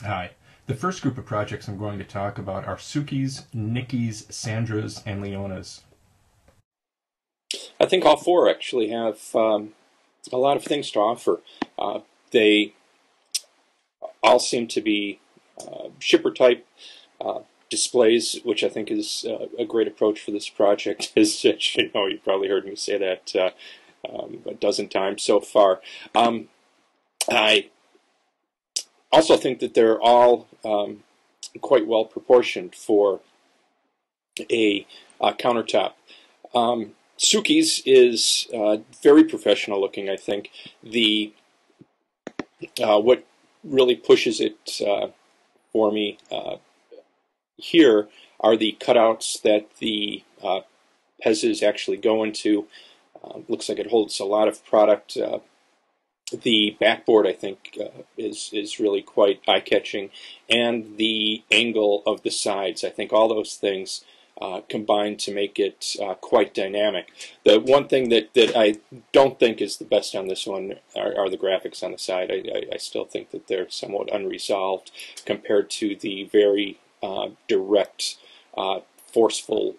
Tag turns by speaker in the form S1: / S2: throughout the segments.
S1: Hi. The first group of projects I'm going to talk about are Sookie's, Nikki's, Sandra's, and Leona's.
S2: I think all four actually have a lot of things to offer. They all seem to be shipper type displays, which I think is a great approach for this project. As you know, you've probably heard me say that a dozen times so far. I also think that they're all quite well proportioned for a countertop. Sookie's is very professional looking. I think the what really pushes it for me here are the cutouts that the pezzas actually go into. Looks like it holds a lot of product. The backboard, I think, is really quite eye-catching, and the angle of the sides. I think all those things combine to make it quite dynamic. The one thing that I don't think is the best on this one are the graphics on the side. I still think that they're somewhat unresolved compared to the very direct, forceful,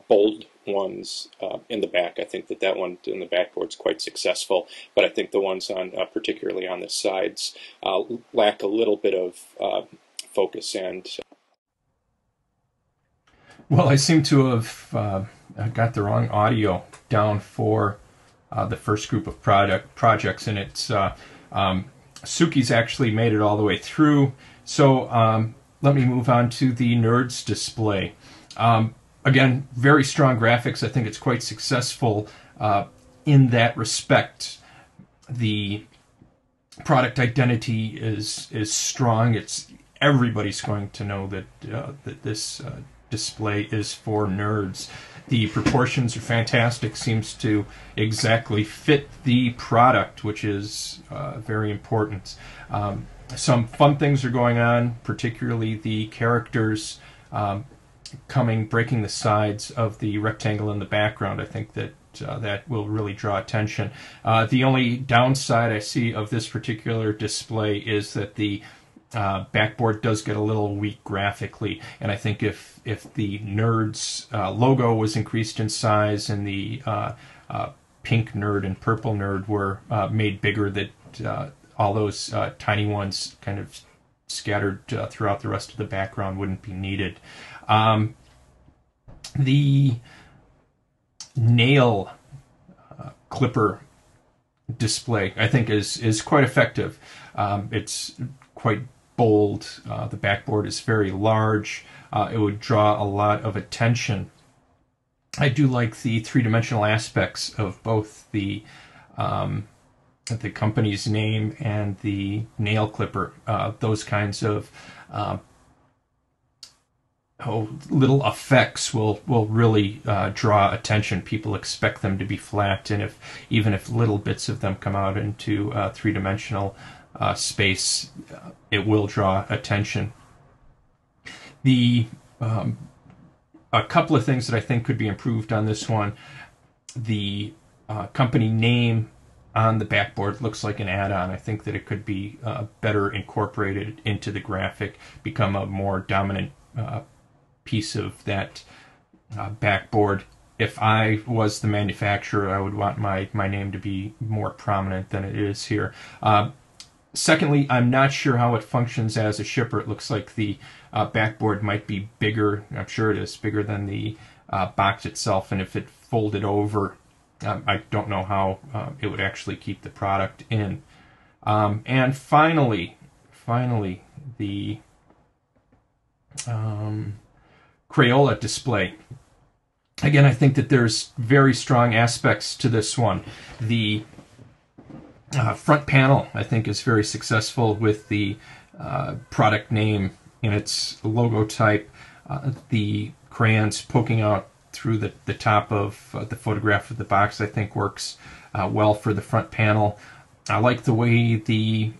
S2: bold ones in the back. I think that one in the backboard is quite successful, but I think the ones on, particularly on the sides, lack a little bit of focus and.
S1: Well, I seem to have got the wrong audio down for the first group of projects, and it's Sookie's actually made it all the way through. So let me move on to the Nerds display. Again, very strong graphics. I think it's quite successful in that respect. The product identity is strong. Everybody's going to know that that this display is for nerds. The proportions are fantastic. Seems to exactly fit the product, which is very important. Some fun things are going on, particularly the characters breaking the sides of the rectangle in the background. I think that that will really draw attention. The only downside I see of this particular display is that the backboard does get a little weak graphically, and I think if the Nerds logo was increased in size and the pink nerd and purple nerd were made bigger, that all those tiny ones kind of scattered throughout the rest of the background wouldn't be needed. The nail clipper display, I think, is quite effective. It's quite bold. The backboard is very large. It would draw a lot of attention. I do like the three-dimensional aspects of both the company's name and the nail clipper. Those kinds of little effects will really draw attention. People expect them to be flat, and even if little bits of them come out into three-dimensional space, it will draw attention. A couple of things that I think could be improved on this one: the company name on the backboard looks like an add-on. I think that it could be better incorporated into the graphic, become a more dominant piece of that backboard. If I was the manufacturer, I would want my name to be more prominent than it is here. Secondly, I'm not sure how it functions as a shipper. It looks like the backboard might be bigger. I'm sure it is bigger than the box itself, and if it folded over, I don't know how it would actually keep the product in. And finally, the Crayola display. Again, I think that there's very strong aspects to this one. The front panel, I think, is very successful with the product name in its logo type. The crayons poking out through the top of the photograph of the box, I think, works well for the front panel. I like the way the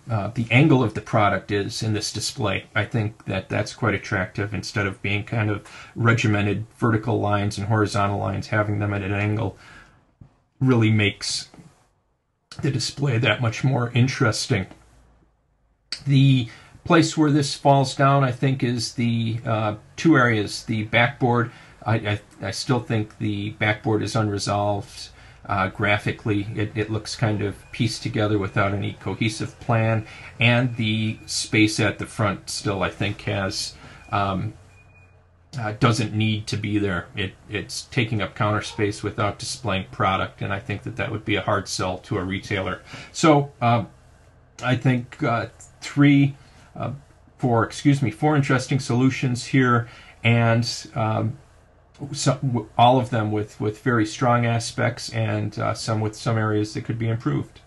S1: angle of the product is in this display. I think that that's quite attractive. Instead of being kind of regimented vertical lines and horizontal lines, having them at an angle really makes the display that much more interesting. The place where this falls down, I think, is the two areas. The backboard, I still think the backboard is unresolved. Graphically, it looks kind of pieced together without any cohesive plan. And the space at the front still, I think, has doesn't need to be there. It's taking up counter space without displaying product, and I think that would be a hard sell to a retailer. So I think four interesting solutions here, and all of them with very strong aspects, and some with some areas that could be improved.